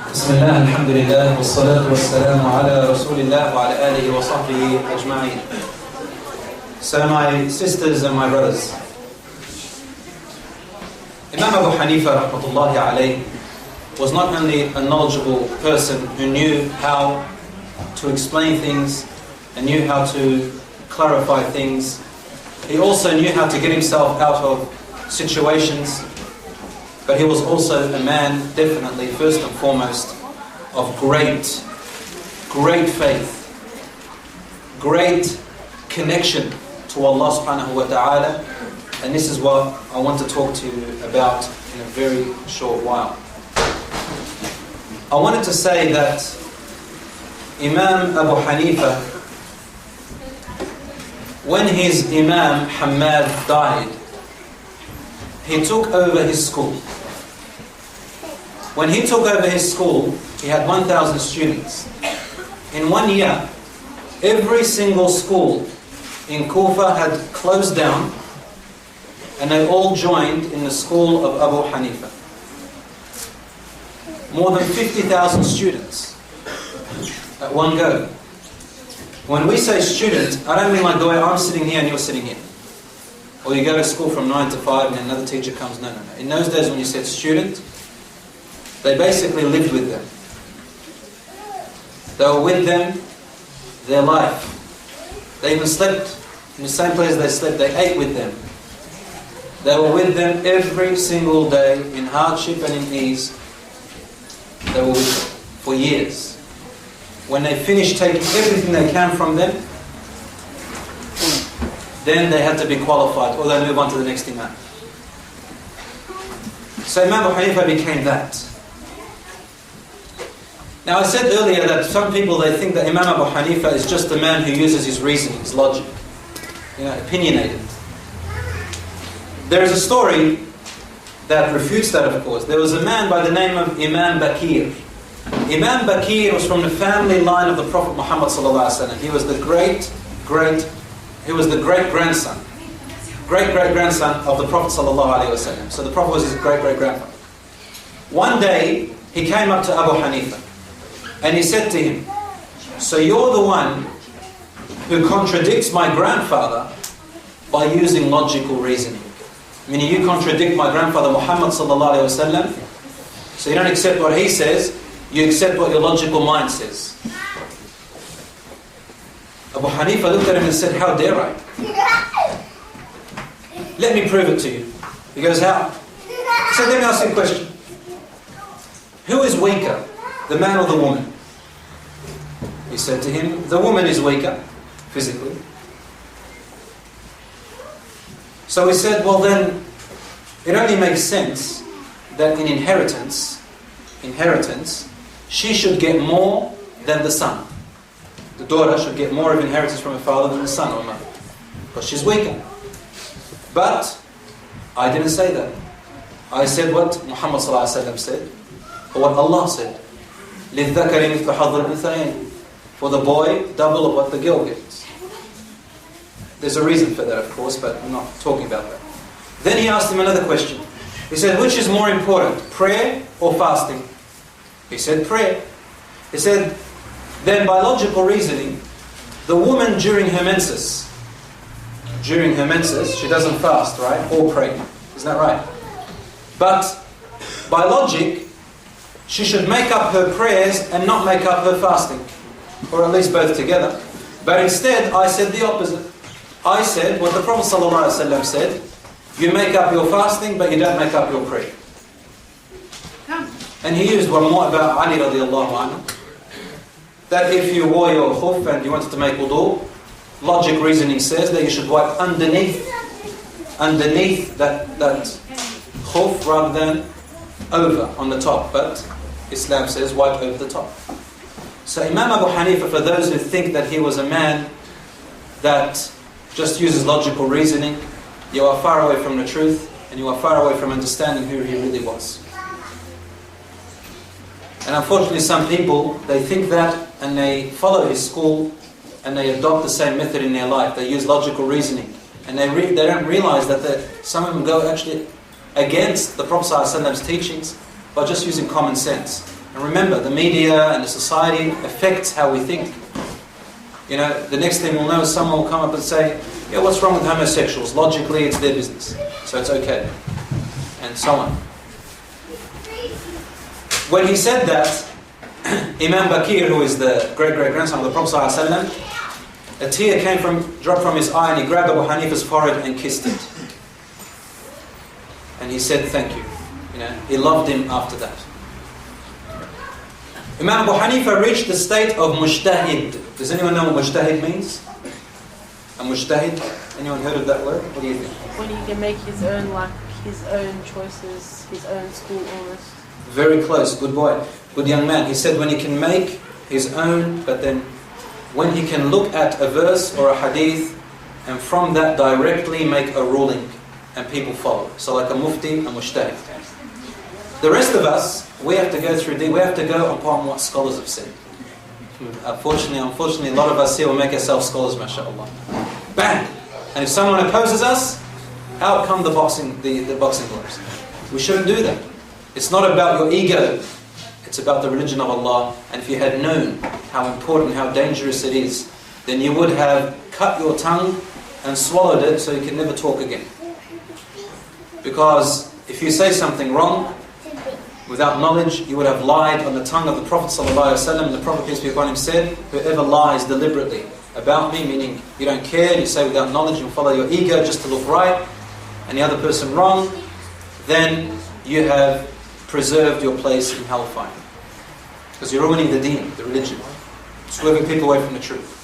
بسم الله الحمد لله والصلاة والسلام على رسول الله وعلى آله وصحبه أجمعين. So my sisters and my brothers, Imam Abu Hanifah rahmatullahi alayhi was not only a knowledgeable person who knew how to explain things and knew how to clarify things, he also knew how to get himself out of situations, but he was also a man, definitely, first and foremost, of great faith, great connection to Allah subhanahu wa ta'ala, and this is what I want to talk to you about in a very short while. I wanted to say that Imam Abu Hanifah, when his Imam Hamad died, he took over his school. When he took over his school, he had 1,000 students. In 1 year, every single school in Kufa had closed down and they all joined in the school of Abu Hanifah. More than 50,000 students at one go. When we say student, I don't mean like the way I'm sitting here and you're sitting here. Or you go to school from 9 to 5 and another teacher comes. No. In those days when you said student, they basically lived with them. They were with them their life. They even slept in the same place they slept. They ate with them. They were with them every single day in hardship and in ease. They were with them for years. When they finished taking everything they can from them, then they had to be qualified or they move on to the next Imam. So Imam Abu Hanifah became that. Now I said earlier that some people, they think that Imam Abu Hanifah is just a man who uses his reasoning, his logic, opinionated. There is a story that refutes that, of course. There was a man by the name of Imam Bakir. Imam Bakir was from the family line of the Prophet Muhammad sallallahu alaihi wasallam. He was the great-grandson of the Prophet sallallahu alaihi wasallam. So the Prophet was his great-great-grandfather. One day, he came up to Abu Hanifah and he said to him, "So you're the one who contradicts my grandfather by using logical reasoning. Meaning you contradict my grandfather Muhammad sallallahu alaihi wasallam, so you don't accept what he says, you accept what your logical mind says." Abu Hanifah looked at him and said, "How dare I? Let me prove it to you." He goes, "How?" He said, "Let me ask you a question. Who is weaker, the man or the woman?" He said to him, "The woman is weaker, physically." So he said, "Well then, it only makes sense that in inheritance, she should get more than the son. The daughter should get more of inheritance from her father than the son or mother, because she's weaker. But I didn't say that. I said what Muhammad sallallahu alaihi wasallam said, or what Allah said. لِلذَّكَرِ مِثْلُ حَظِّ الْأُنْثَيَيْنِ. For the boy, double of what the girl gets." There's a reason for that, of course, but I'm not talking about that. Then he asked him another question. He said, "Which is more important, prayer or fasting?" He said, "Prayer." He said, "Then by logical reasoning, the woman during her menses, she doesn't fast, right? Or pray. Isn't that right? But by logic, she should make up her prayers and not make up her fasting. Or at least both together. But instead, I said the opposite. I said what the Prophet ﷺ said, you make up your fasting, but you don't make up your prayer." And he used one more about Ali radiallahu anhu, that if you wore your khuf and you wanted to make wudu, logic reasoning says that you should wipe underneath that khuf rather than over on the top. But Islam says wipe over the top. So Imam Abu Hanifah, for those who think that he was a man that just uses logical reasoning, you are far away from the truth and you are far away from understanding who he really was. And unfortunately some people, they think that and they follow his school and they adopt the same method in their life. They use logical reasoning and they don't realize that some of them go actually against the Prophet ﷺ's teachings by just using common sense. And And remember, the media and the society affects how we think. You know, the next thing we'll know is someone will come up and say, yeah, what's wrong with homosexuals? Logically, it's their business, so it's okay. And so on. When he said that, Imam Bakir, who is the great-great-grandson of the Prophet ﷺ, a tear dropped from his eye, and he grabbed Abu Hanifa's forehead and kissed it. And he said, thank you. You know, he loved him after that. Imam Abu Hanifa reached the state of mujtahid. Does anyone know what mujtahid means? A mujtahid? Anyone heard of that word? What do you think? When he can make his own choices, his own school almost. Very close, good boy, good young man. He said when he can make his own, but then when he can look at a verse or a hadith and from that directly make a ruling and people follow. So like a mufti, a mujtahid. The rest of us, we have to go through, we have to go upon what scholars have said. Unfortunately, a lot of us here will make ourselves scholars, mashallah. Bang! And if someone opposes us, out come the boxing gloves. We shouldn't do that. It's not about your ego. It's about the religion of Allah. And if you had known how important, how dangerous it is, then you would have cut your tongue and swallowed it so you can never talk again. Because if you say something wrong, without knowledge, you would have lied on the tongue of the Prophet ﷺ. The Prophet, peace be upon him, said, whoever lies deliberately about me, meaning you don't care, you say without knowledge, you follow your ego just to look right, and the other person wrong, then you have preserved your place in hellfire. Because you're ruining the deen, the religion, swerving people away from the truth.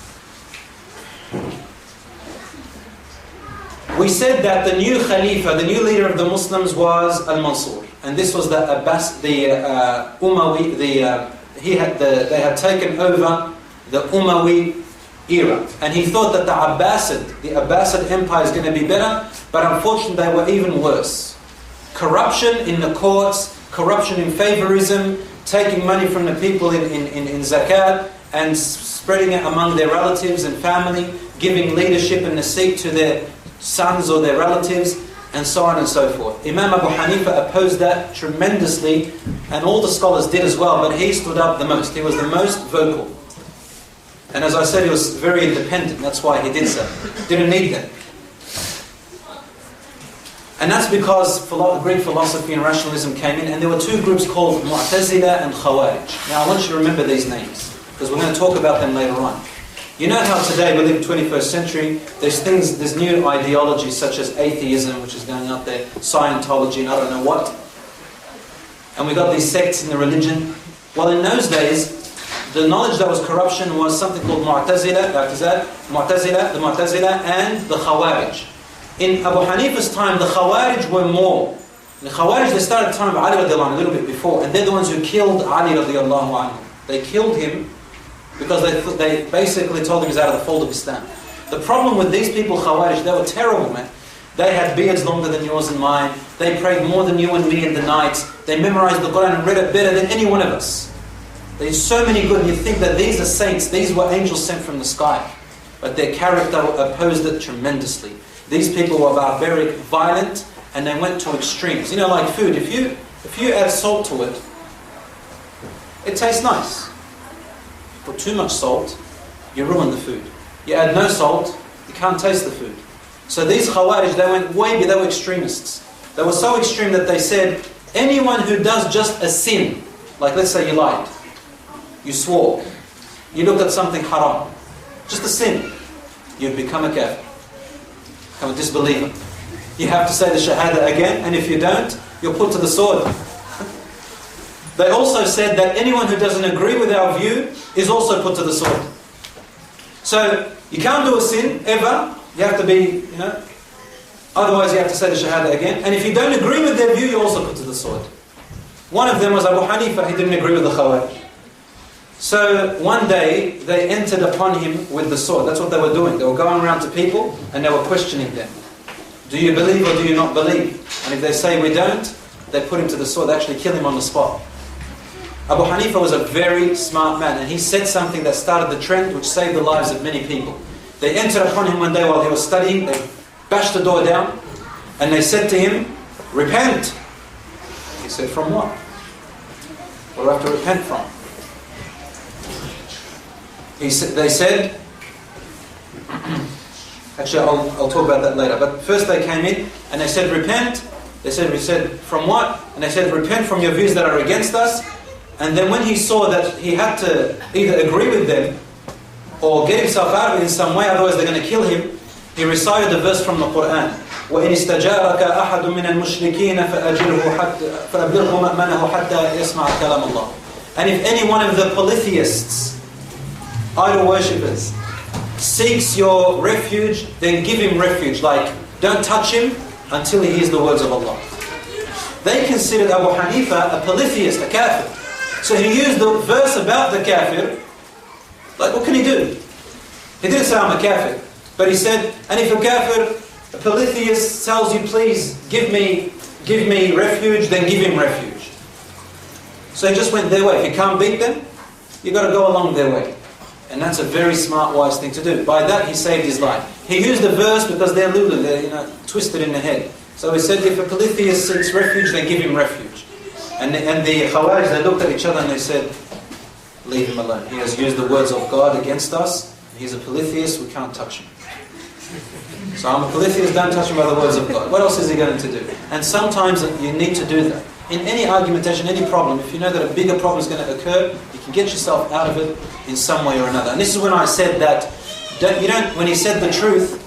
We said that the new Khalifa, the new leader of the Muslims was Al-Mansur. And this was the Umayyad, they had taken over the Umayyad era. And he thought that the Abbasid Empire is going to be better, but unfortunately they were even worse. Corruption in the courts, corruption in favorism, taking money from the people in zakat and spreading it among their relatives and family, giving leadership and the seat to their sons or their relatives, and so on and so forth. Imam Abu Hanifa opposed that tremendously, and all the scholars did as well, but he stood up the most. He was the most vocal. And as I said, he was very independent. That's why he did so. Didn't need them. And that's because Greek philosophy and rationalism came in, and there were two groups called Mu'tazila and Khawarij. Now I want you to remember these names, because we're going to talk about them later on. You know how today we live in the 21st century, there's new ideologies such as atheism, which is going out there, Scientology, and I don't know what. And we got these sects in the religion. Well, in those days, the knowledge that was corruption was something called Mu'tazila, the Mu'tazila, and the Khawarij. In Abu Hanifa's time, the Khawarij were more. The Khawarij, they started the time of Ali radiallahu anhu, a little bit before, and they're the ones who killed Ali radiallahu anhu. They killed him because they basically told him he's out of the fold of Islam. The problem with these people, Khawarij, they were terrible, man. They had beards longer than yours and mine. They prayed more than you and me in the night. They memorized the Quran and read it better than any one of us. There's so many good, and you think that these are saints, these were angels sent from the sky. But their character opposed it tremendously. These people were barbaric, violent, and they went to extremes. You know, like food, if you add salt to it, it tastes nice. Put too much salt, you ruin the food. You add no salt, you can't taste the food. So these Khawarij, they went way beyond, they were extremists. They were so extreme that they said, anyone who does just a sin, like let's say you lied, you swore, you looked at something haram, just a sin, you'd become a kafir, become a disbeliever. You have to say the shahada again, and if you don't, you're put to the sword. They also said that anyone who doesn't agree with our view is also put to the sword. So, you can't do a sin, ever. You have to be, otherwise you have to say the shahada again. And if you don't agree with their view, you're also put to the sword. One of them was Abu Hanifa, he didn't agree with the Khawarij. So, one day, they entered upon him with the sword. That's what they were doing. They were going around to people, and they were questioning them. Do you believe or do you not believe? And if they say we don't, they put him to the sword. They actually kill him on the spot. Abu Hanifa was a very smart man, and he said something that started the trend which saved the lives of many people. They entered upon him one day while he was studying, they bashed the door down, and they said to him, repent. He said, from what? What do I have to repent from? They said, actually I'll talk about that later, but first they came in and they said, repent. They said, we said, from what? And they said, repent from your views that are against us. And then when he saw that he had to either agree with them or get himself out of it in some way, otherwise they're going to kill him, he recited the verse from the Quran. وَإِنِ اسْتَجَارَكَ أَحَدٌ مِّنَ الْمُشْرِكِينَ فَأَبْلِغْهُ مَأْمَنَهُ حَتَّى يَسْمَعَ كَلَامَ اللَّهِ. And if any one of the polytheists, idol worshippers, seeks your refuge, then give him refuge. Like, don't touch him until he hears the words of Allah. They considered Abu Hanifa a polytheist, a kafir. So he used the verse about the kafir. Like, what can he do? He didn't say, I'm a kafir. But he said, and if a kafir, a polytheist tells you, please give me refuge, then give him refuge. So he just went their way. If you can't beat them, you've got to go along their way. And that's a very smart, wise thing to do. By that, he saved his life. He used the verse because they're lulu, they're twisted in the head. So he said, if a polytheist seeks refuge, then give him refuge. And the Khawarij, they looked at each other and they said, leave him alone. He has used the words of God against us. He's a polytheist, we can't touch him. So I'm a polytheist, don't touch him by the words of God. What else is he going to do? And sometimes you need to do that. In any argumentation, any problem, if you know that a bigger problem is going to occur, you can get yourself out of it in some way or another. And this is when I said that, when he said the truth,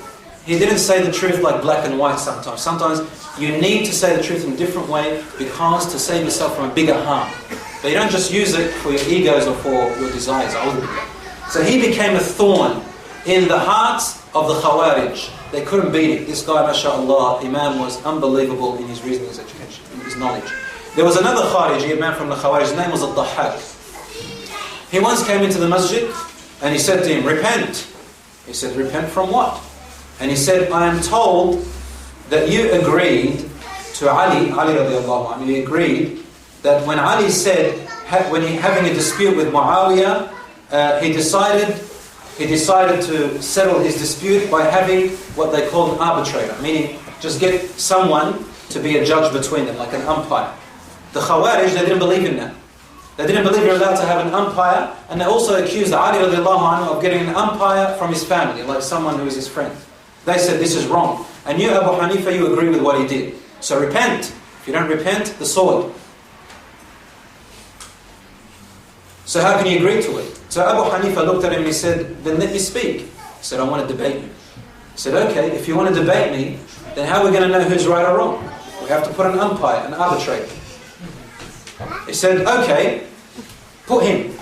he didn't say the truth like black and white sometimes. Sometimes you need to say the truth in a different way because to save yourself from a bigger harm. But you don't just use it for your egos or for your desires. So he became a thorn in the hearts of the Khawarij. They couldn't beat it. This guy, mashallah, Imam, was unbelievable in his reasoning, his education, in his knowledge. There was another Khariji, a man from the Khawarij, his name was Al-Dahhak. He once came into the masjid and he said to him, repent. He said, repent from what? And he said, I am told that you agreed to Ali radiallahu anhu, he agreed that when Ali said, when he having a dispute with Muawiyah, he decided to settle his dispute by having what they call an arbitrator, meaning just get someone to be a judge between them, like an umpire. The Khawarij, they didn't believe in that. They didn't believe you're allowed to have an umpire, and they also accused Ali radiallahu anhu of getting an umpire from his family, like someone who is his friend. They said this is wrong. And you, Abu Hanifa, you agree with what he did. So repent. If you don't repent, the sword. So how can you agree to it? So Abu Hanifa looked at him and he said, then let me speak. He said, I want to debate you. He said, okay, if you want to debate me, then how are we going to know who's right or wrong? We have to put an umpire, an arbitrator. He said, okay, put him.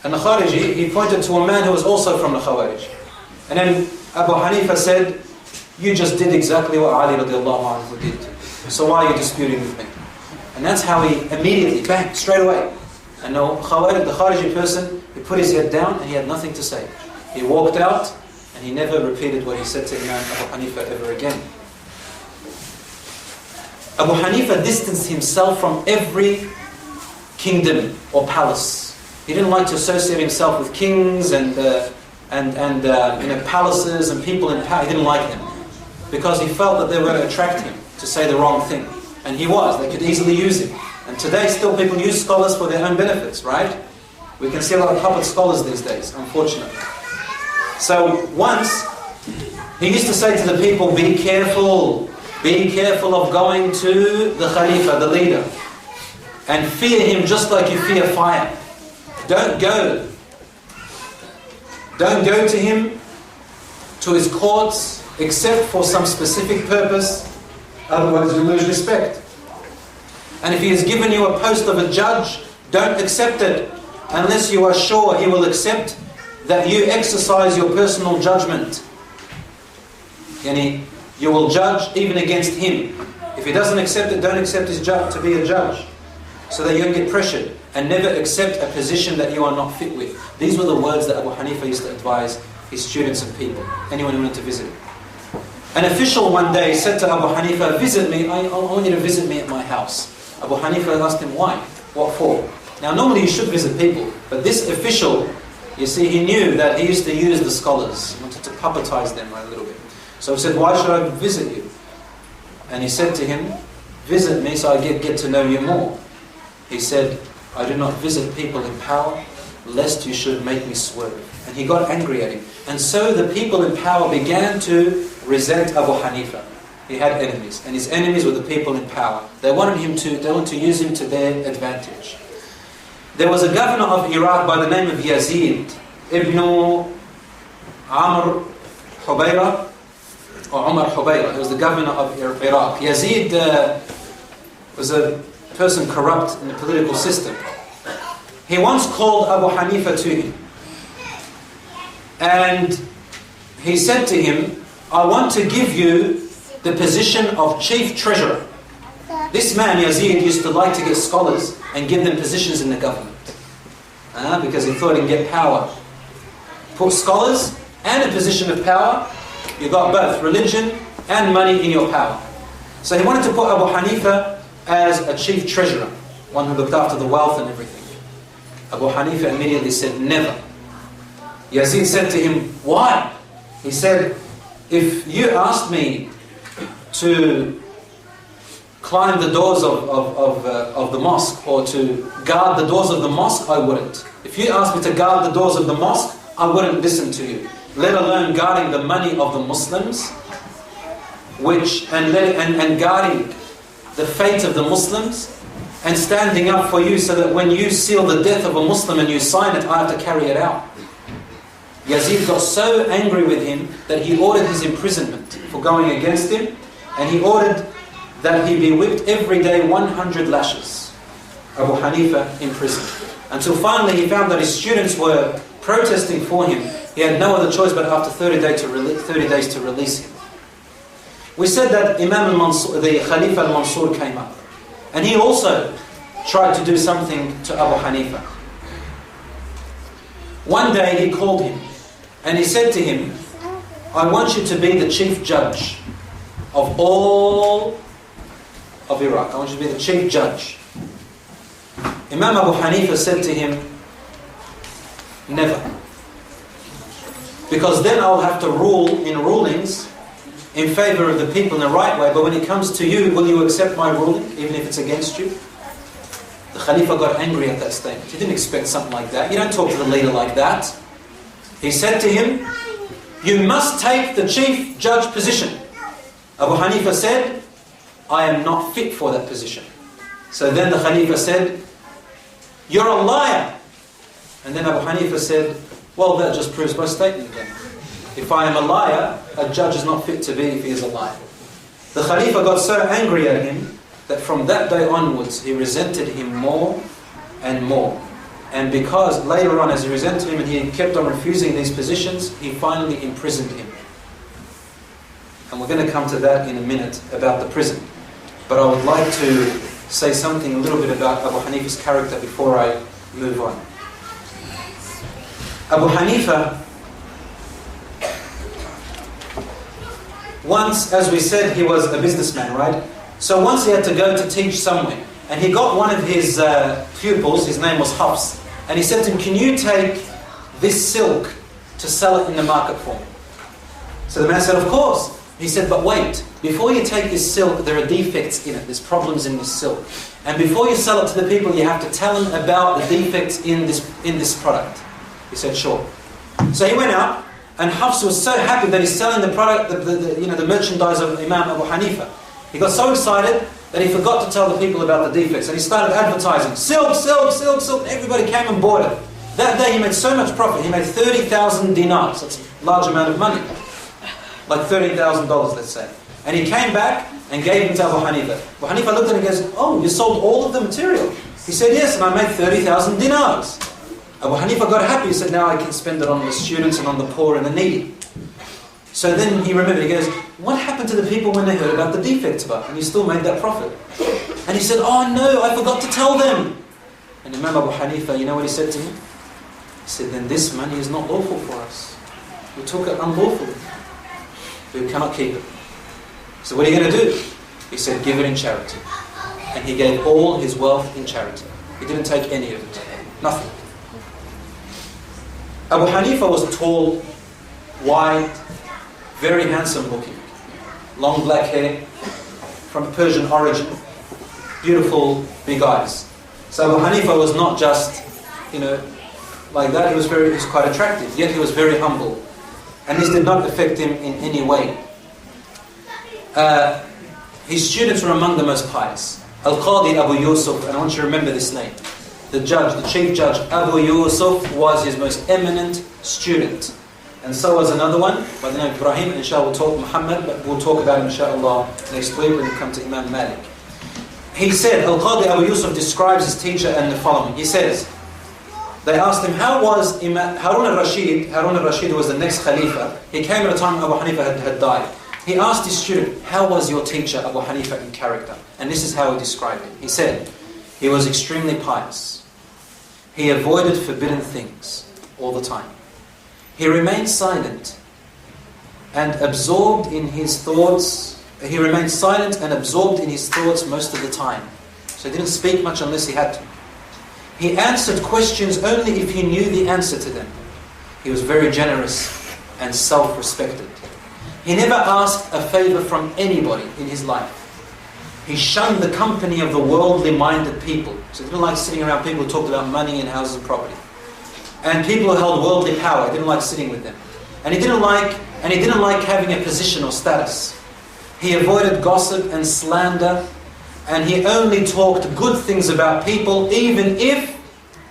And the Khariji, he pointed to a man who was also from the Khawarij. And then Abu Hanifa said, you just did exactly what Ali radiallahu anhu did. So why are you disputing with me? And that's how he immediately, bang, straight away. And the Khariji person, he put his head down and he had nothing to say. He walked out and he never repeated what he said to Imam Abu Hanifa ever again. Abu Hanifa distanced himself from every kingdom or palace. He didn't like to associate himself with kings and palaces and people in power. He didn't like them because he felt that they were going to attract him to say the wrong thing. And he was. They could easily use him. And today still people use scholars for their own benefits, right? We can see a lot of puppet scholars these days, unfortunately. So once, he used to say to the people, be careful of going to the Khalifa, the leader. And fear him just like you fear fire. Don't go to him, to his courts, except for some specific purpose. Otherwise you lose respect. And if he has given you a post of a judge, don't accept it unless you are sure he will accept that you exercise your personal judgment. Yani, you will judge even against him. If he doesn't accept it, don't accept his job to be a judge, so that you don't get pressured. And never accept a position that you are not fit with. These were the words that Abu Hanifa used to advise his students and people, anyone who wanted to visit him. An official one day said to Abu Hanifa, visit me, I want you to visit me at my house. Abu Hanifa asked him, why? What for? Now normally you should visit people, but this official, you see, he knew that he used to use the scholars. He wanted to puppetize them a little bit. So he said, why should I visit you? And he said to him, visit me so I get to know you more. He said, I do not visit people in power, lest you should make me swerve. And he got angry at him. And so the people in power began to resent Abu Hanifa. He had enemies, and his enemies were the people in power. They wanted to use him to their advantage. There was a governor of Iraq by the name of Yazid ibn Amr Hubayra, or Umar Hubayra. He was the governor of Iraq. Yazid was a person corrupt in the political system. He once called Abu Hanifa to him, and he said to him, I want to give you the position of chief treasurer. This man, Yazid, used to like to get scholars and give them positions in the government. Because he thought he could get power. Put scholars and a position of power, you got both religion and money in your power. So he wanted to put Abu Hanifa as a chief treasurer, one who looked after the wealth and everything. Abu Hanifa immediately said, never. Yazid said to him, why? He said, if you asked me to climb the doors of the mosque or to guard the doors of the mosque, I wouldn't. If you asked me to guard the doors of the mosque, I wouldn't listen to you. Let alone guarding the money of the Muslims, and guarding the fate of the Muslims, and standing up for you so that when you seal the death of a Muslim and you sign it, I have to carry it out. Yazid got so angry with him that he ordered his imprisonment for going against him, and he ordered that he be whipped every day 100 lashes. Abu Hanifa in prison. Until finally he found that his students were protesting for him. He had no other choice but after 30 days to release him. We said that Imam al-Mansur, the Khalifa al-Mansur came up, and he also tried to do something to Abu Hanifa. One day he called him and he said to him, I want you to be the chief judge of all of Iraq. I want you to be the chief judge. Imam Abu Hanifa said to him, never. Because then I'll have to rule in rulings in favor of the people in the right way, but when it comes to you, will you accept my ruling, even if it's against you? The Khalifa got angry at that statement. He didn't expect something like that. You don't talk to the leader like that. He said to him, you must take the chief judge position. Abu Hanifa said, I am not fit for that position. So then the Khalifa said, you're a liar. And then Abu Hanifa said, well, that just proves my statement then. If I am a liar, a judge is not fit to be if he is a liar. The Khalifa got so angry at him that from that day onwards, he resented him more and more. And because later on, as he resented him and he kept on refusing these positions, he finally imprisoned him. And we're going to come to that in a minute about the prison. But I would like to say something a little bit about Abu Hanifa's character before I move on. Abu Hanifa, once, as we said, he was a businessman, right? So once he had to go to teach somewhere, and he got one of his pupils, his name was Hafs, and he said to him, can you take this silk to sell it in the market for me? So the man said, of course. He said, but wait, before you take this silk, there are defects in it, there's problems in this silk. And before you sell it to the people, you have to tell them about the defects in this product. He said, sure. So he went out, and Hafs was so happy that he's selling the product, the merchandise of Imam Abu Hanifa. He got so excited that he forgot to tell the people about the defects, and he started advertising, silk, silk, silk, silk. Everybody came and bought it. That day he made so much profit. He made 30,000 dinars. That's a large amount of money. Like $30,000, let's say. And he came back and gave them to Abu Hanifa. Abu Hanifa looked at him and goes, oh, you sold all of the material? He said, yes, and I made 30,000 dinars. Abu Hanifa got happy. He said, now I can spend it on the students and on the poor and the needy. So then he remembered, he goes, what happened to the people when they heard about the defects about? And you still made that profit. And he said, oh no, I forgot to tell them. And Imam Abu Hanifa, you know what he said to him? He said, then this money is not lawful for us. We took it unlawfully. We cannot keep it. So what are you going to do? He said, give it in charity. And he gave all his wealth in charity. He didn't take any of it. Nothing. Abu Hanifa was tall, wide, very handsome looking. Long black hair, from Persian origin. Beautiful big eyes. So Abu Hanifa was not just, like that. He was quite attractive, yet he was very humble. And this did not affect him in any way. His students were among the most pious. Al-Qadi Abu Yusuf, and I want you to remember this name. The judge, the chief judge, Abu Yusuf, was his most eminent student. And so was another one by the name of Ibrahim. Inshallah we'll talk Muhammad, but we'll talk about him inshallah next week when we come to Imam Malik. He said, Al-Qadi Abu Yusuf describes his teacher in the following. He says, they asked him, how was Imam Harun al-Rashid? Harun al-Rashid was the next Khalifa. He came at a time Abu Hanifa had died. He asked his student, how was your teacher Abu Hanifa in character? And this is how he described him. He said, he was extremely pious. He avoided forbidden things all the time. He remained silent and absorbed in his thoughts. He remained silent and absorbed in his thoughts most of the time. So he didn't speak much unless he had to. He answered questions only if he knew the answer to them. He was very generous and self-respected. He never asked a favor from anybody in his life. He shunned the company of the worldly-minded people. So he didn't like sitting around people who talked about money and houses and property. And people who held worldly power, he didn't like sitting with them. And he didn't like having a position or status. He avoided gossip and slander, and he only talked good things about people, even if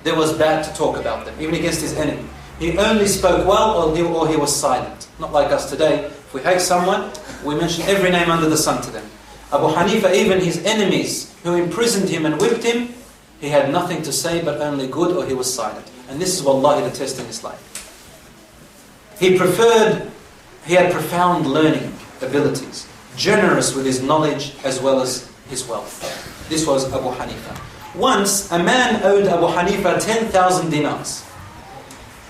there was bad to talk about them, even against his enemy. He only spoke well, or he was silent. Not like us today. If we hate someone, we mention every name under the sun to them. Abu Hanifa, even his enemies who imprisoned him and whipped him, he had nothing to say but only good, or he was silent. And this is wallahi the test in his life. He had profound learning abilities, generous with his knowledge as well as his wealth. This was Abu Hanifa. Once, a man owed Abu Hanifa 10,000 dinars.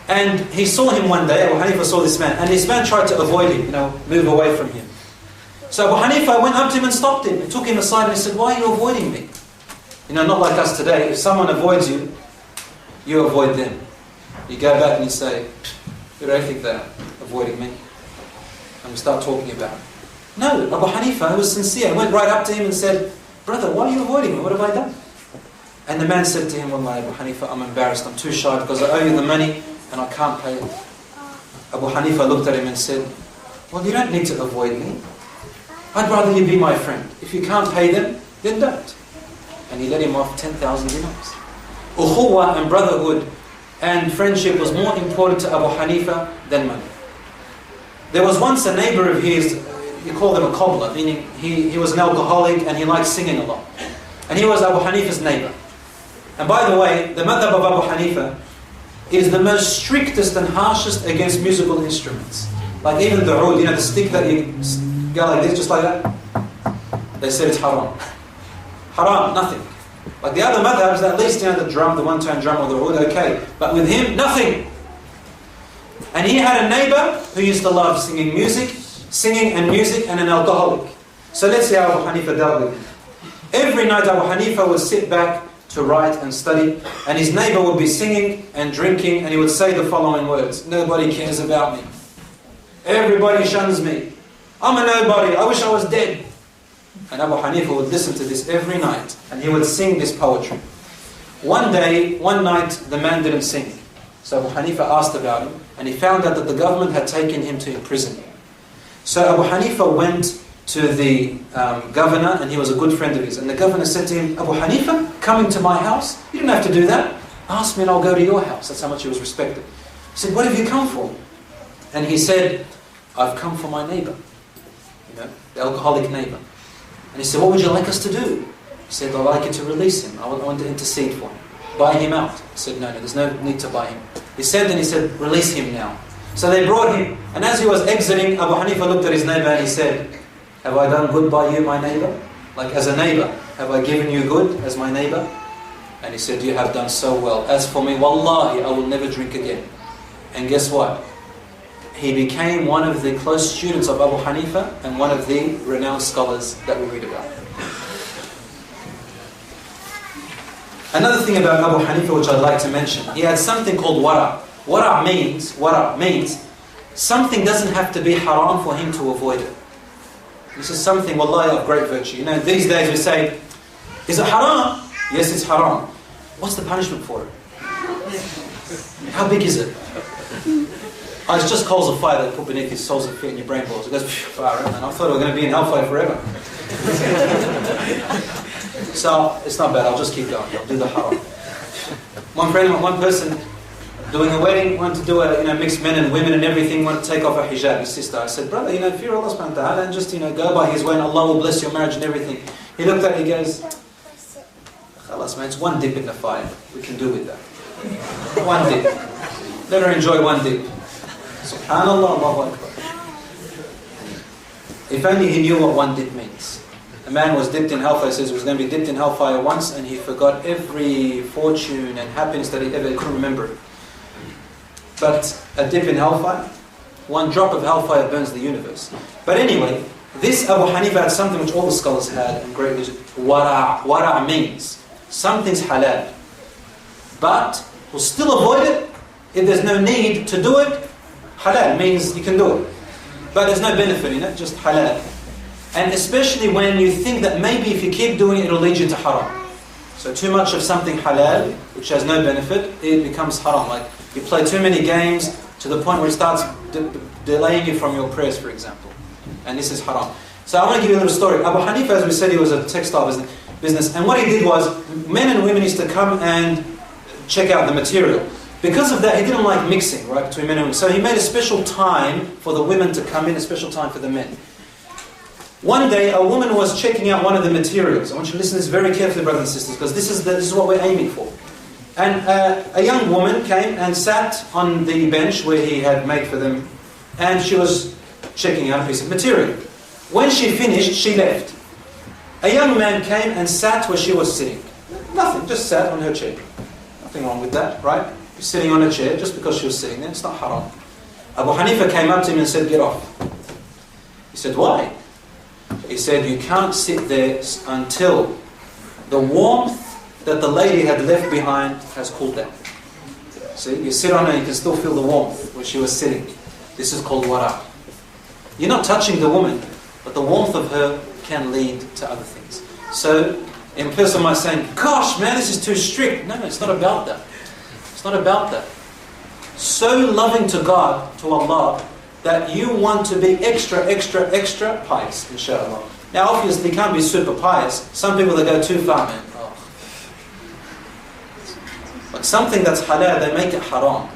And he saw him one day, Abu Hanifa saw this man, and this man tried to avoid him, move away from him. So Abu Hanifa went up to him and stopped him. He took him aside and he said, why are you avoiding me? Not like us today. If someone avoids you, you avoid them. You go back and you say, who do I think they are avoiding me? And we start talking about it. No, Abu Hanifa was sincere. He went right up to him and said, brother, why are you avoiding me? What have I done? And the man said to him, Wallahi, Abu Hanifa, I'm embarrassed. I'm too shy because I owe you the money and I can't pay it. Abu Hanifa looked at him and said, well, you don't need to avoid me. I'd rather you be my friend. If you can't pay them, then don't. And he let him off 10,000 dinars. Ukhuwa and brotherhood and friendship was more important to Abu Hanifa than money. There was once a neighbor of his, you call them a cobbler, meaning he was an alcoholic and he liked singing a lot. And he was Abu Hanifa's neighbor. And by the way, the madhab of Abu Hanifa is the most strictest and harshest against musical instruments. Like even the oud, the stick that you go like this, just like that. They said it's haram. Haram, nothing. Like the other madhabs, at least the drum, the one-tone drum or the oud, okay. But with him, nothing. And he had a neighbor who used to love singing and music, and an alcoholic. So let's see how Abu Hanifa dealt with him. Every night Abu Hanifa would sit back to write and study, and his neighbor would be singing and drinking, and he would say the following words: nobody cares about me. Everybody shuns me. I'm a nobody. I wish I was dead. And Abu Hanifa would listen to this every night, and he would sing this poetry. One night, the man didn't sing. So Abu Hanifa asked about him, and he found out that the government had taken him to imprison him. So Abu Hanifa went to the governor, and he was a good friend of his. And the governor said to him, Abu Hanifa, coming to my house? You didn't have to do that. Ask me and I'll go to your house. That's how much he was respected. He said, what have you come for? And he said, I've come for my neighbor, the alcoholic neighbor. And he said, what would you like us to do? He said, I'd like you to release him. I want to intercede for him. Buy him out. He said, no, there's no need to buy him. He said, release him now. So they brought him. And as he was exiting, Abu Hanifa looked at his neighbor and he said, have I done good by you, my neighbor? Like as a neighbor, have I given you good as my neighbor? And he said, you have done so well. As for me, wallahi, I will never drink again. And guess what? He became one of the close students of Abu Hanifa and one of the renowned scholars that we read about. Another thing about Abu Hanifa which I'd like to mention, he had something called wara. Wara means something doesn't have to be haram for him to avoid it. This is something, wallahi, of great virtue. These days we say, is it haram? Yes, it's haram. What's the punishment for it? How big is it? Oh, it's just coals of fire that put beneath your soles of feet and your brain balls. It goes far out, man. I thought we were going to be in hellfire forever. So it's not bad. I'll just keep going. I'll do the haram. One person doing a wedding, wanted to do a mixed men and women and everything, wanted to take off her hijab, his sister. I said, brother, fear Allah subhanahu wa ta'ala and just go by His way and Allah will bless your marriage and everything. He looked at it, he goes, Khalas man, it's one dip in the fire. We can do with that. One dip. Let her enjoy one dip. Subhanallah, Allahu Akbar. If only he knew what one dip means. A man was dipped in hellfire, says he was going to be dipped in hellfire once and he forgot every fortune and happiness that he couldn't remember it. But a dip in hellfire, one drop of hellfire burns the universe. But anyway, this Abu Hanifa had something which all the scholars had and great religion. Wara'. Wara' means something's halal. But we'll still avoid it if there's no need to do it. Halal means you can do it. But there's no benefit in it, just halal. And especially when you think that maybe if you keep doing it, it'll lead you to haram. So too much of something halal, which has no benefit, it becomes haram. Like you play too many games to the point where it starts delaying you from your prayers, for example. And this is haram. So I want to give you a little story. Abu Hanifah, as we said, he was a textile business. And what he did was, men and women used to come and check out the material. Because of that, he didn't like mixing, right, between men and women. So he made a special time for the women to come in, a special time for the men. One day, a woman was checking out one of the materials. I want you to listen to this very carefully, brothers and sisters, because this is what we're aiming for. And a young woman came and sat on the bench where he had made for them, and she was checking out a piece of material. When she finished, she left. A young man came and sat where she was sitting. Nothing, just sat on her chair. Nothing wrong with that, right? Sitting on a chair just because she was sitting there, it's not haram. Abu Hanifa came up to him and said, get off. He said, why? He said, you can't sit there until the warmth that the lady had left behind has cooled down. See, you sit on her and you can still feel the warmth where she was sitting. This is called wara'. You're not touching the woman, but the warmth of her can lead to other things. So, in person might say, gosh man, this is too strict. No, it's not about that. It's not about that. So loving to God, to Allah, that you want to be extra pious, inshallah. Now obviously you can't be super pious. Some people that go too far, man. Oh. But something that's halal, they make it haram.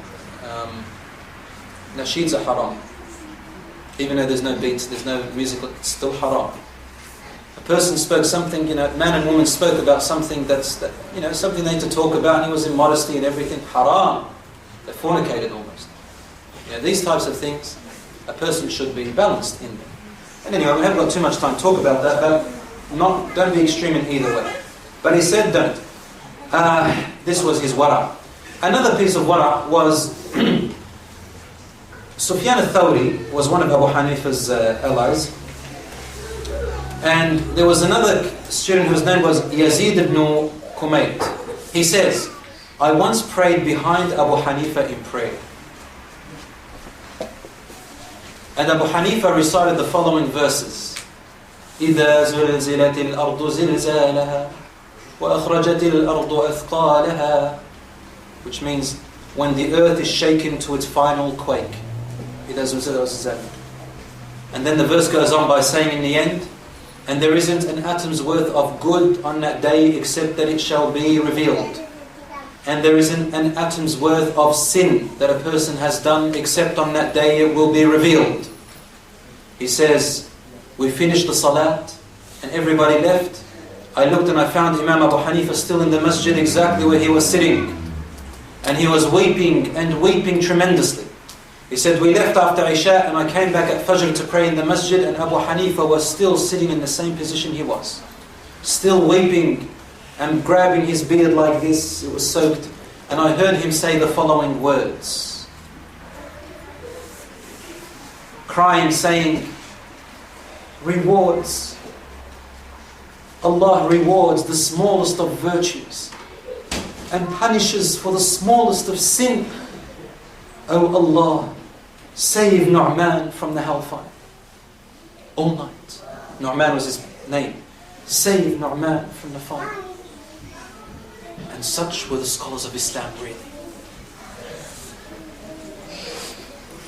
Nasheeds are haram. Even though there's no beats, there's no music, it's still haram. A person spoke something, man and woman spoke about something something they need to talk about, and he was in modesty and everything. Haram. They fornicated almost. These types of things, a person should be balanced in them. And anyway, we haven't got too much time to talk about that, but don't be extreme in either way. But he said don't. This was his wara'. Another piece of wara' was Sufyan al-Thawri was one of Abu Hanifa's allies. And there was another student whose name was Yazid ibn Kumayt. He says, I once prayed behind Abu Hanifa in prayer. And Abu Hanifa recited the following verses. إِذَا زُلْزِلَتِ الْأَرْضُ زِلْزَالَهَا وَأَخْرَجَتِ الْأَرْضُ أَثْقَالَهَا, which means when the earth is shaken to its final quake. إِذَا زُلْزِلَتِ الْأَرْضُ. And then the verse goes on by saying in the end, and there isn't an atom's worth of good on that day except that it shall be revealed. And there isn't an atom's worth of sin that a person has done except on that day it will be revealed. He says, we finished the salat and everybody left. I looked and I found Imam Abu Hanifa still in the masjid exactly where he was sitting. And he was weeping and weeping tremendously. He said, we left after Isha and I came back at Fajr to pray in the masjid, and Abu Hanifa was still sitting in the same position he was. Still weeping and grabbing his beard like this, it was soaked. And I heard him say the following words. Crying, saying, rewards. Allah rewards the smallest of virtues and punishes for the smallest of sin. O Allah, save Nu'man from the hellfire. All night. Nu'man was his name. Save Nu'man from the fire. And such were the scholars of Islam, really.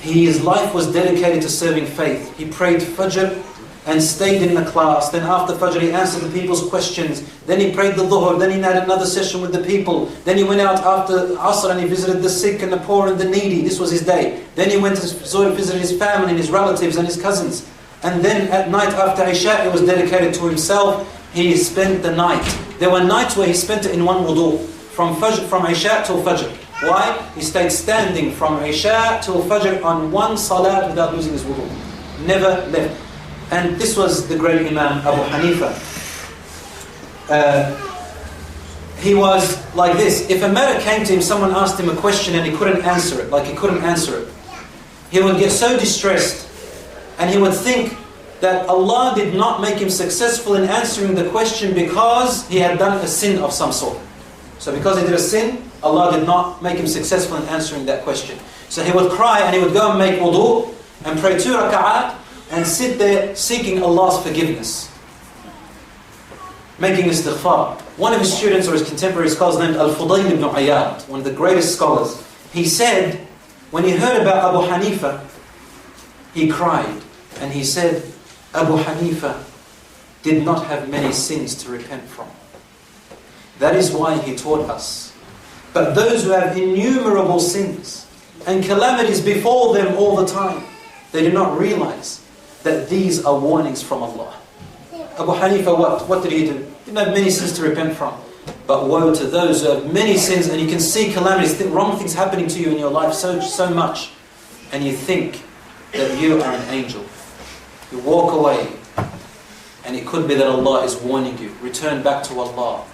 His life was dedicated to serving faith. He prayed Fajr and stayed in the class. Then after Fajr he answered the people's questions. Then he prayed the Dhuhr. Then he had another session with the people. Then he went out after Asr and he visited the sick and the poor and the needy. This was his day. Then he went to visit his family and his relatives and his cousins. And then at night after Isha, it was dedicated to himself. He spent the night. There were nights where he spent it in one wudu. From Isha till Fajr. Why? He stayed standing from Isha till Fajr on one salat without losing his wudu. Never left. And this was the great Imam Abu Hanifah. He was like this. If a matter came to him, someone asked him a question and he couldn't answer it, he would get so distressed and he would think that Allah did not make him successful in answering the question because he had done a sin of some sort. So because he did a sin, Allah did not make him successful in answering that question. So he would cry and he would go and make wudu and pray 2 raka'at and sit there seeking Allah's forgiveness. Making istighfar. One of his students or his contemporary scholars named Al-Fudayl ibn Iyad, one of the greatest scholars, he said, when he heard about Abu Hanifah, he cried and he said, Abu Hanifah did not have many sins to repent from. That is why he taught us. But those who have innumerable sins and calamities befall them all the time, they do not realize that these are warnings from Allah. Abu Hanifah, what did he do? He didn't have many sins to repent from. But woe to those who have many sins and you can see calamities, wrong things happening to you in your life so much. And you think that you are an angel. You walk away and it could be that Allah is warning you. Return back to Allah.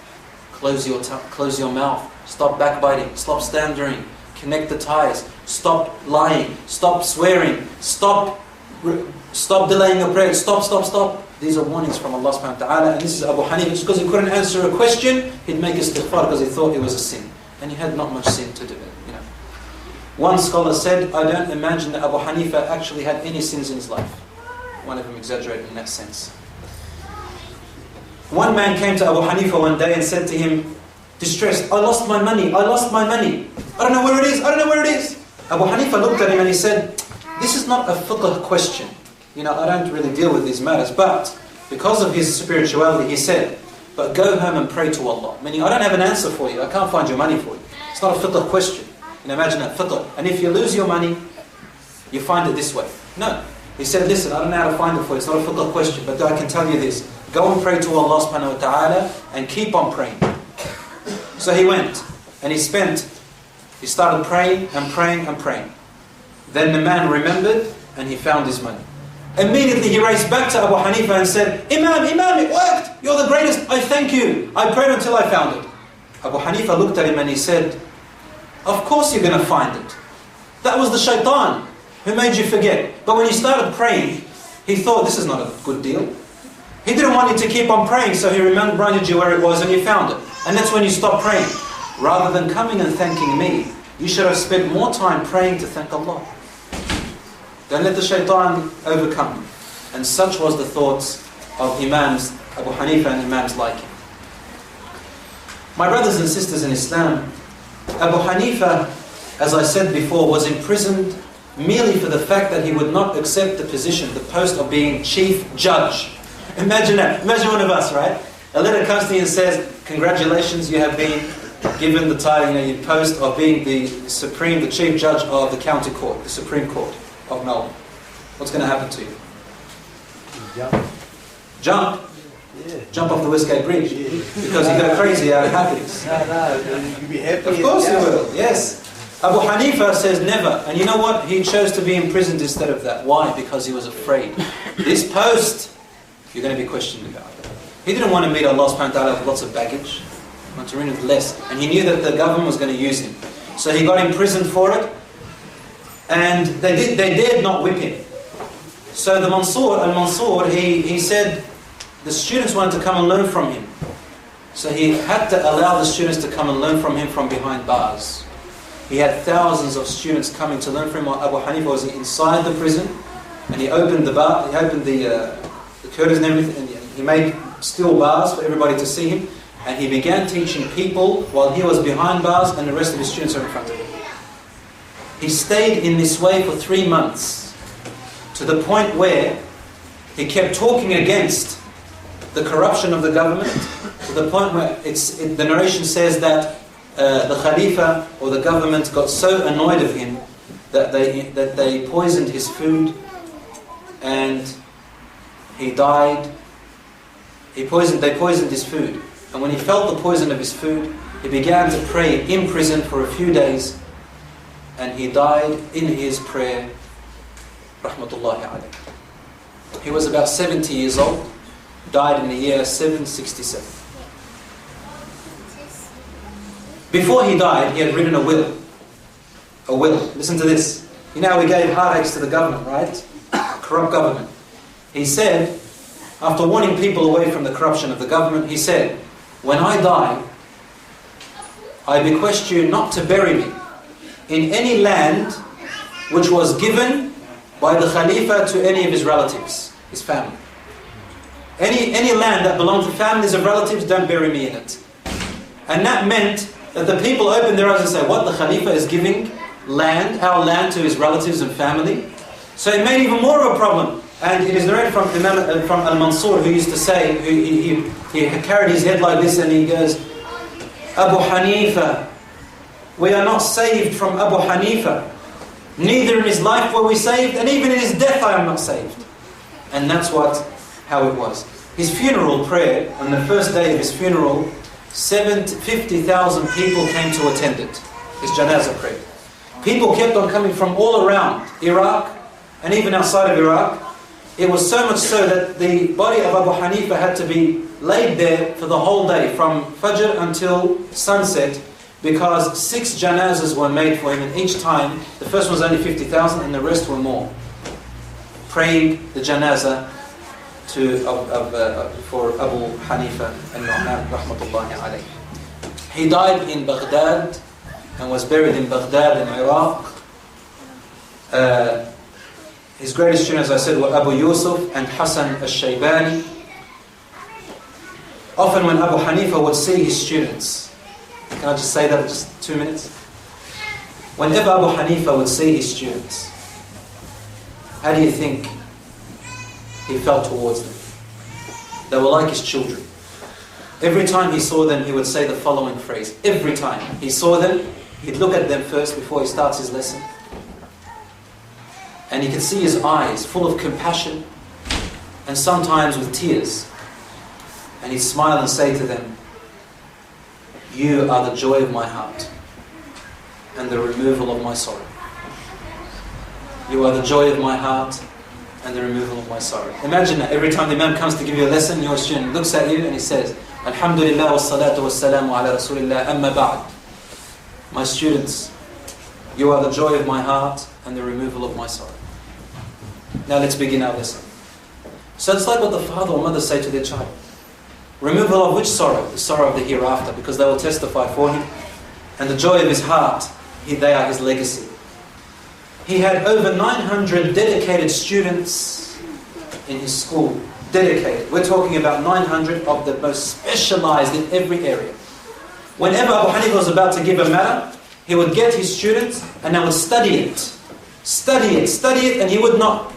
Close your mouth. Stop backbiting. Stop slandering. Connect the ties. Stop lying. Stop swearing. Stop delaying your prayer. Stop. These are warnings from Allah subhanahu wa ta'ala. And this is Abu Hanifah. Just because he couldn't answer a question, he'd make istighfar because he thought it was a sin. And he had not much sin to do it. One scholar said, I don't imagine that Abu Hanifah actually had any sins in his life. One of them exaggerated in that sense. One man came to Abu Hanifah one day and said to him, distressed, I lost my money. I don't know where it is. Abu Hanifah looked at him and he said, this is not a fiqh question. I don't really deal with these matters. But because of his spirituality, he said, but go home and pray to Allah. Meaning, I don't have an answer for you. I can't find your money for you. It's not a fiqh question. Imagine that, fiqh. And if you lose your money, you find it this way. No. He said, listen, I don't know how to find it for you. It's not a fiqh question. But I can tell you this. Go and pray to Allah subhanahu wa ta'ala and keep on praying. So he went and he started praying. Then the man remembered and he found his money. Immediately he raced back to Abu Hanifah and said, Imam, it worked. You're the greatest. I thank you. I prayed until I found it. Abu Hanifah looked at him and he said, of course you're going to find it. That was the shaitan who made you forget. But when you started praying, he thought this is not a good deal. He didn't want you to keep on praying, so he reminded you where it was and you found it. And that's when you stopped praying. Rather than coming and thanking me, you should have spent more time praying to thank Allah. Don't let the shaitan overcome you. And such was the thoughts of Imams, Abu Hanifah and Imams like him. My brothers and sisters in Islam, Abu Hanifah, as I said before, was imprisoned merely for the fact that he would not accept the position, the post of being chief judge. Imagine that. Imagine one of us, right? A letter comes to you and says, congratulations, you have been given the title, your post of being the chief judge of the county court, the Supreme Court of Melbourne. What's going to happen to you? Jump? Yeah. Jump off the Westgate Bridge? Yeah. Because you go crazy out of happiness. No, you'll be happy. Of course you will, yes. Abu Hanifah says never. And you know what? He chose to be imprisoned instead of that. Why? Because he was afraid. This post, you're going to be questioned about. He didn't want to meet Allah subhanahu wa ta'ala with lots of baggage. He wanted to meet with less. And he knew that the government was going to use him. So he got imprisoned for it. And they dared not whip him. So Al-Mansur, he said the students wanted to come and learn from him. So he had to allow the students to come and learn from him from behind bars. He had thousands of students coming to learn from him while Abu Hanifah was inside the prison. And he opened the curtains and everything, and he made steel bars for everybody to see him. and he began teaching people while he was behind bars and the rest of his students are in front of him. He stayed in this way for 3 months, to the point where he kept talking against the corruption of the government, to the point where the narration says that the Khalifa or the government got so annoyed of him that they poisoned his food, and he died. They poisoned his food, and when he felt the poison of his food, he began to pray in prison for a few days, and he died in his prayer, rahmatullahi alayh. He was about 70 years old, died in the year 767. Before he died, he had written a will. A will. Listen to this. You know, we gave heartaches to the government, right? Corrupt government. He said, after warning people away from the corruption of the government, he said, when I die, I bequest you not to bury me in any land which was given by the Khalifa to any of his relatives, his family. Any land that belonged to families of relatives, don't bury me in it. And that meant that the people opened their eyes and said, what, the Khalifa is giving land, our land, to his relatives and family? So it made even more of a problem. And it is narrated from Imam, from Al-Mansur, who used to say, he carried his head like this and he goes, Abu Hanifah, we are not saved from Abu Hanifah. Neither in his life were we saved, and even in his death I am not saved. And that's how it was. His funeral prayer, on the first day of his funeral, 50,000 people came to attend it. His janazah prayer. People kept on coming from all around Iraq, and even outside of Iraq. It was so much so that the body of Abu Hanifah had to be laid there for the whole day, from Fajr until sunset, because 6 janazas were made for him, and each time, the first one was only 50,000 and the rest were more, praying the janazah for Abu Hanifah al-Nu'man rahmatullahi alayh. He died in Baghdad and was buried in Baghdad in Iraq. His greatest students, as I said, were Abu Yusuf and Hassan al-Shaybani. Often when Abu Hanifah would see his students, can I just say that in just 2 minutes? Whenever Abu Hanifah would see his students, how do you think he felt towards them? They were like his children. Every time he saw them, he would say the following phrase. Every time he saw them, he'd look at them first before he starts his lesson. And you could see his eyes full of compassion and sometimes with tears. And he'd smile and say to them, you are the joy of my heart and the removal of my sorrow. You are the joy of my heart and the removal of my sorrow. Imagine that every time the Imam comes to give you a lesson, your student looks at you and he says, Alhamdulillah wa salatu wa salamu ala Rasulillah amma ba'd. My students, you are the joy of my heart and the removal of my sorrow. Now let's begin our lesson. So it's like what the father or mother say to their child. Removal of which sorrow? The sorrow of the hereafter, because they will testify for him. And the joy of his heart, they are his legacy. He had over 900 dedicated students in his school. Dedicated. We're talking about 900 of the most specialized in every area. Whenever Abu Hanifah was about to give a matter, he would get his students and they would study it. Study it, and he would not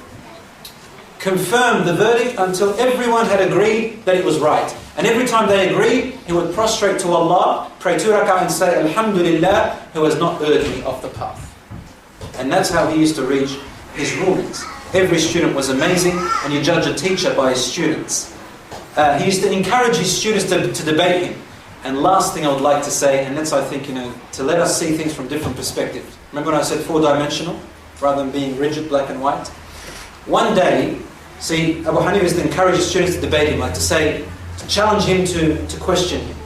confirm the verdict until everyone had agreed that it was right. And every time they agreed, he would prostrate to Allah, pray 2 rak'ah and say, Alhamdulillah, who has not erred me off the path. And that's how he used to reach his rulings. Every student was amazing, and you judge a teacher by his students. He used to encourage his students to debate him. And last thing I would like to say, and that's I think, to let us see things from different perspectives. Remember when I said 4-dimensional, rather than being rigid, black and white? One day, see, Abu Hanifah used to encourage his students to debate him, like to challenge him to question him.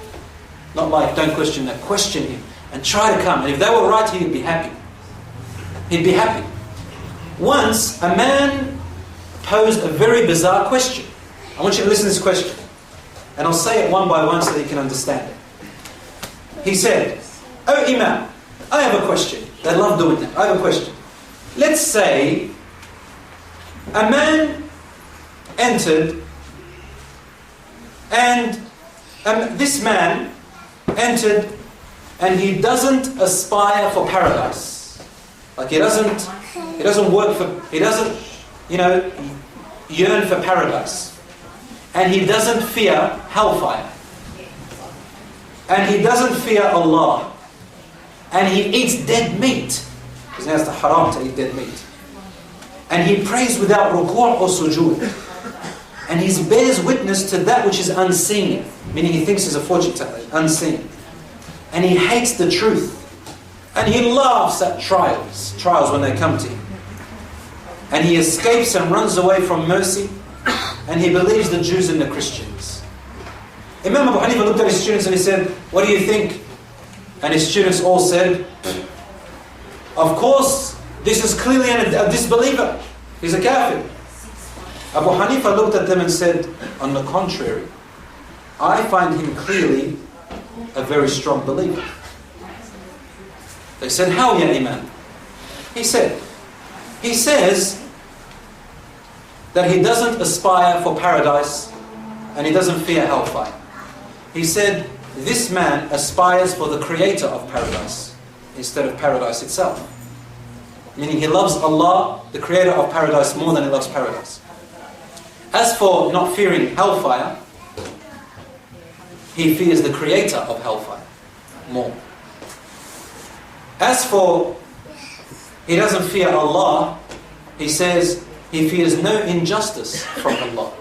Not like, don't question that, question him. And try to come. And if they were right, he would be happy. He'd be happy. Once, a man posed a very bizarre question. I want you to listen to this question. And I'll say it one by one so that you can understand it. He said, "Oh Imam, I have a question." They love doing that. I have a question. Let's say a man entered and This man entered, and he doesn't aspire for paradise. Like he doesn't work for, he doesn't, yearn for paradise. And he doesn't fear hellfire. And he doesn't fear Allah. And he eats dead meat. Because now it's the haram to eat dead meat. And he prays without ruku' or sujood. And he bears witness to that which is unseen. Meaning he thinks is a fortune teller, unseen. And he hates the truth. And he laughs at trials when they come to him. And he escapes and runs away from mercy. And he believes the Jews and the Christians. Imam Abu Hanifah looked at his students and he said, "What do you think?" And his students all said, "Of course, this is clearly a disbeliever. He's a kafir." Abu Hanifah looked at them and said, "On the contrary, I find him clearly a very strong believer." They said, "How, ya Imam?" He says that he doesn't aspire for paradise and he doesn't fear hellfire. He said, this man aspires for the creator of paradise instead of paradise itself. Meaning he loves Allah, the creator of paradise, more than he loves paradise. As for not fearing hellfire, he fears the creator of hellfire more. As for he doesn't fear Allah, he says he fears no injustice from Allah.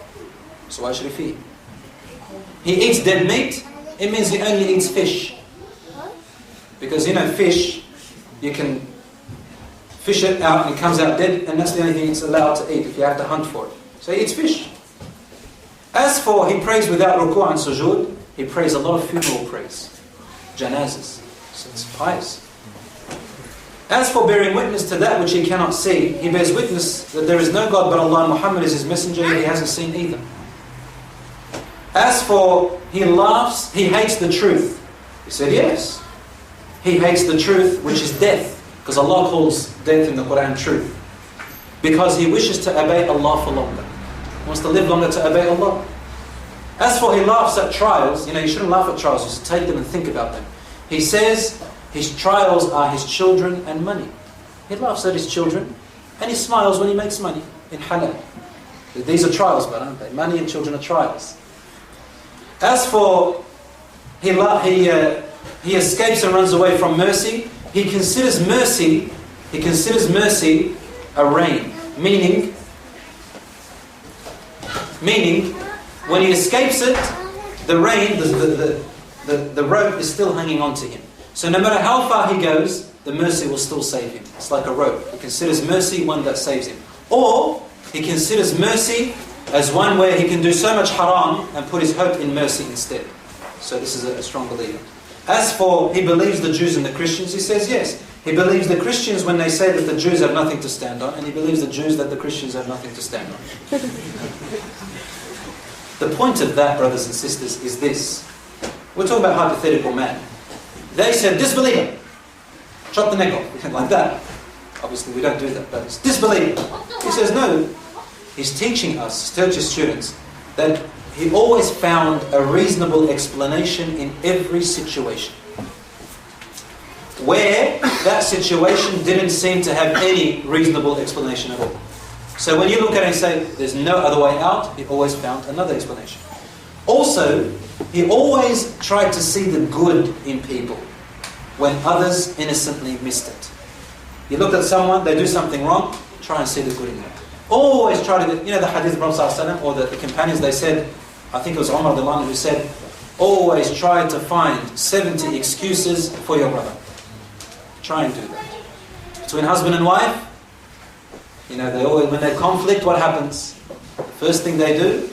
So why should he fear? He eats dead meat, it means he only eats fish. Because fish, you can fish it out and it comes out dead, and that's the only thing it's allowed to eat if you have to hunt for it. So he eats fish. As for he prays without ruku' and sujood, he prays a lot of funeral prayers, janazas. So it's pious. As for bearing witness to that which he cannot see, he bears witness that there is no God but Allah and Muhammad is his messenger, yet he hasn't seen either. As for he laughs, he hates the truth. He said yes. He hates the truth, which is death. Because Allah calls death in the Quran truth. Because he wishes to obey Allah for longer. He wants to live longer to obey Allah. As for he laughs at trials, you shouldn't laugh at trials, you should take them and think about them. He says his trials are his children and money. He laughs at his children and he smiles when he makes money in halal. These are trials, but aren't they? Money and children are trials. As for he escapes and runs away from mercy, he considers mercy a rain. Meaning when he escapes it, the rain, the rope is still hanging on to him. So no matter how far he goes, the mercy will still save him. It's like a rope. He considers mercy one that saves him. Or he considers mercy as one where he can do so much haram and put his hope in mercy instead. So this is a strong believer. As for he believes the Jews and the Christians, he says yes. He believes the Christians when they say that the Jews have nothing to stand on, and he believes the Jews that the Christians have nothing to stand on. The point of that, brothers and sisters, is this. We're talking about hypothetical man. They said, disbeliever. Chop the neck off. Like that. Obviously we don't do that, but it's disbeliever. He says no. He's teaching us, his students, that he always found a reasonable explanation in every situation. Where that situation didn't seem to have any reasonable explanation at all. So when you look at it and say, there's no other way out, he always found another explanation. Also, he always tried to see the good in people when others innocently missed it. You look at someone, they do something wrong, try and see the good in them. Always try to, the hadith of Prophet ﷺ, or the companions, they said, I think it was Umar who said, always try to find 70 excuses for your brother. Try and do that. Between husband and wife, they always, when they conflict, what happens? The first thing they do,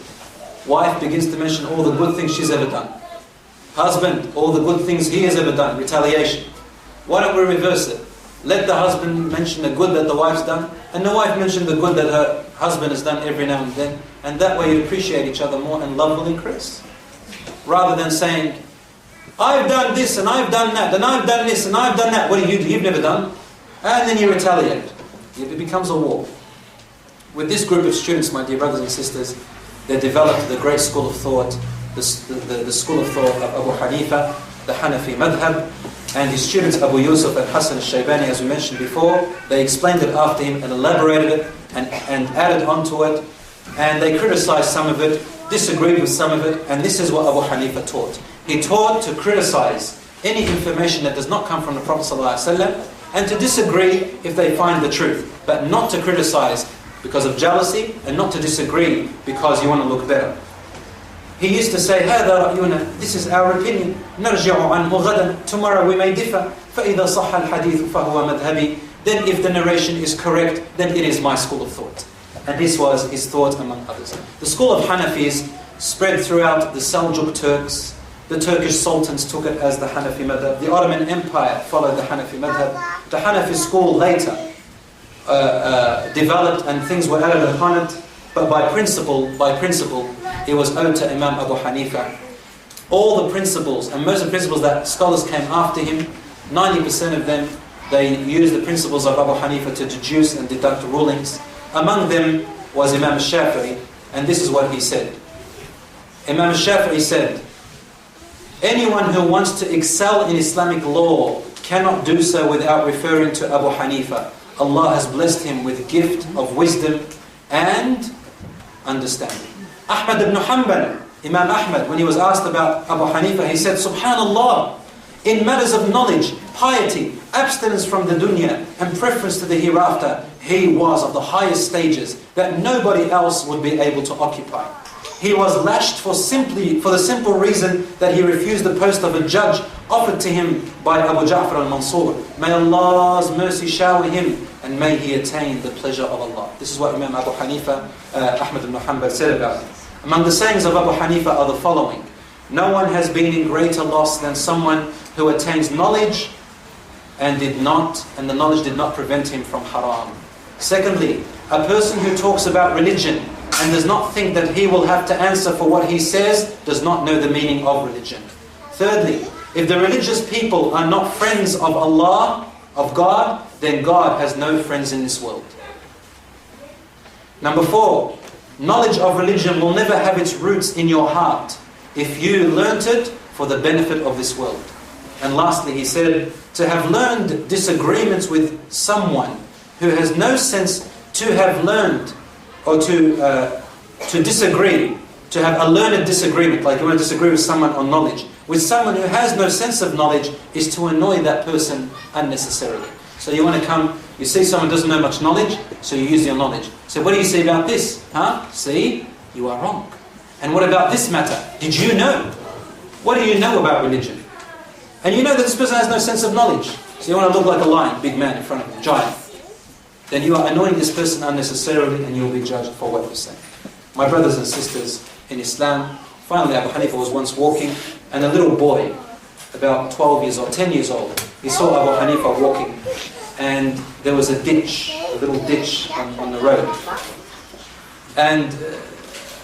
wife begins to mention all the good things she's ever done. Husband, all the good things he has ever done, retaliation. Why don't we reverse it? Let the husband mention the good that the wife's done, and the wife mention the good that her husband has done every now and then, and that way you appreciate each other more and love will increase. Rather than saying, I've done this and I've done that, and I've done this and I've done that. What do you've never done? And then you retaliate. It becomes a war. With this group of students, my dear brothers and sisters, they developed the great school of thought the school of thought of Abu Hanifa, the Hanafi madhab, and his students Abu Yusuf and Hassan al-Shaybani, as we mentioned before, they explained it after him and elaborated it and added onto it, and they criticized some of it, disagreed with some of it, and this is what Abu Hanifa taught. He taught to criticize any information that does not come from the Prophet ﷺ, and to disagree if they find the truth, but not to criticize because of jealousy, and not to disagree because you want to look better. He used to say, هذا رأينا, this is our opinion, نرجع عنه غدا, tomorrow we may differ, فإذا صح الحديث فهو مذهبي, then if the narration is correct, then it is my school of thought. And this was his thought among others. The school of Hanafis spread throughout the Seljuk Turks. The Turkish sultans took it as the Hanafi madhab. The Ottoman Empire followed the Hanafi madhab. The Hanafi school later developed and things were added upon it. But by principle, it was owed to Imam Abu Hanifa. All the principles, and most of the principles that scholars came after him, 90% of them, they used the principles of Abu Hanifa to deduce and deduct rulings. Among them was Imam al-Shafi'i, and this is what he said. Imam al-Shafi'i said, anyone who wants to excel in Islamic law cannot do so without referring to Abu Hanifa. Allah has blessed him with gift of wisdom and understanding. Ahmad ibn Hanbal, Imam Ahmad, when he was asked about Abu Hanifa, he said, Subhanallah, in matters of knowledge, piety, abstinence from the dunya, and preference to the hereafter, he was of the highest stages that nobody else would be able to occupy. He was lashed for the simple reason that he refused the post of a judge offered to him by Abu Ja'far al-Mansur. May Allah's mercy shower him, and may he attain the pleasure of Allah. This is what Imam Abu Hanifa, Ahmad ibn Hanbal said about him. Among the sayings of Abu Hanifa are the following. No one has been in greater loss than someone who attains knowledge and the knowledge did not prevent him from haram. Secondly, a person who talks about religion and does not think that he will have to answer for what he says does not know the meaning of religion. Thirdly, if the religious people are not friends of Allah, of God, then God has no friends in this world. Number 4, knowledge of religion will never have its roots in your heart if you learnt it for the benefit of this world. And lastly, he said, to have learned disagreements with someone who has no sense to have learned, or to disagree, to have a learned disagreement, like you want to disagree with someone on knowledge, with someone who has no sense of knowledge, is to annoy that person unnecessarily. So you want to come, you see someone doesn't know much knowledge, so you use your knowledge. So what do you say about this? See, you are wrong. And what about this matter? Did you know? What do you know about religion? And you know that this person has no sense of knowledge. So you want to look like a lion, big man in front of him, giant. Then you are annoying this person unnecessarily and you will be judged for what you say. My brothers and sisters in Islam, finally Abu Hanifa was once walking and a little boy, about 12 years old, 10 years old, he saw Abu Hanifa walking and there was a ditch, a little ditch on the road. And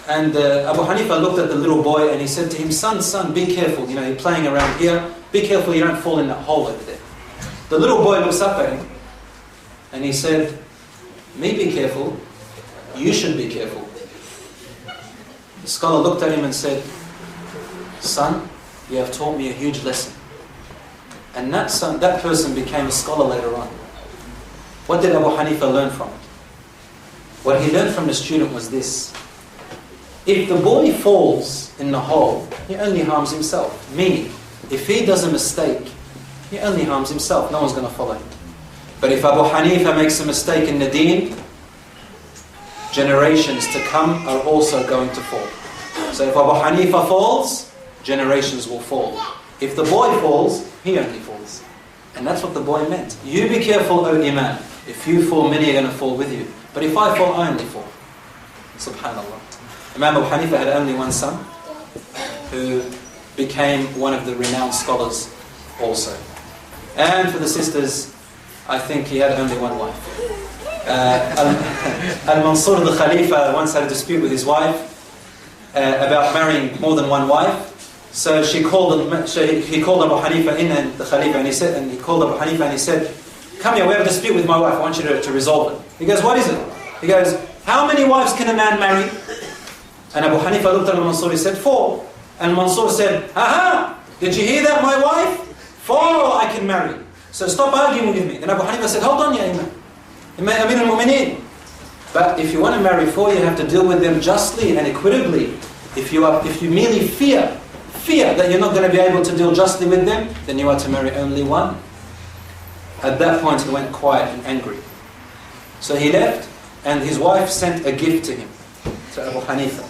Abu Hanifa looked at the little boy and he said to him, son, be careful, you're playing around here, be careful you don't fall in that hole over there. The little boy looks up at him and he said, me be careful, you should be careful. The scholar looked at him and said, son, you have taught me a huge lesson. And that person became a scholar later on. What did Abu Hanifa learn from it? What he learned from the student was this. If the boy falls in the hole, he only harms himself. Meaning, if he does a mistake, he only harms himself. No one's going to follow him. But if Abu Hanifa makes a mistake in the deen, generations to come are also going to fall. So if Abu Hanifa falls, generations will fall. If the boy falls, he only falls. And that's what the boy meant. You be careful, O Imam. If you fall, many are going to fall with you. But if I fall, I only fall. Subhanallah. Imam Abu Hanifa had only one son who became one of the renowned scholars also. And for the sisters, I think he had only one wife. Al-Mansur the Khalifa once had a dispute with his wife about marrying more than one wife. So he called Abu Hanifa in, and the Khalifa, and he called Abu Hanifa and he said, come here, we have a dispute with my wife, I want you to resolve it. He goes, what is it? He goes, how many wives can a man marry? And Abu Hanifa looked at Al-Mansur, he said, 4. And Mansur said, aha, did you hear that, my wife? 4 I can marry. So stop arguing with me. Then Abu Hanifa said, hold on, ya Imam. Amir al-Mu'mineen. But if you want to marry 4, you have to deal with them justly and equitably. If you merely fear that you're not going to be able to deal justly with them, then you are to marry only 1. At that point, he went quiet and angry. So he left, and his wife sent a gift to him, to Abu Hanifa,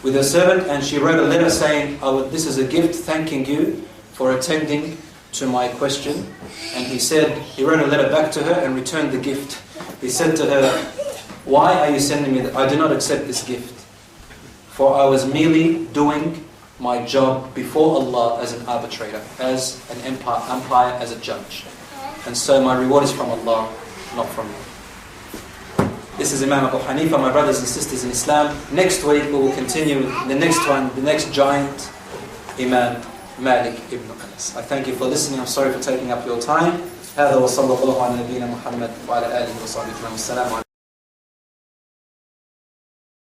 with a servant, and she wrote a letter saying, this is a gift thanking you for attending to my question. And he wrote a letter back to her and returned the gift. He said to her, why are you sending me that? I do not accept this gift. For I was merely doing my job before Allah as an arbitrator, as an umpire, as a judge. And so my reward is from Allah, not from you. This is Imam Abu Hanifa, my brothers and sisters in Islam. Next week we will continue with the next one, the next giant, Imam Malik ibn Anas. I thank you for listening. I'm sorry for taking up your time. هذا وصلى الله على نبينا محمد وعلى آله وصحبه وسلم.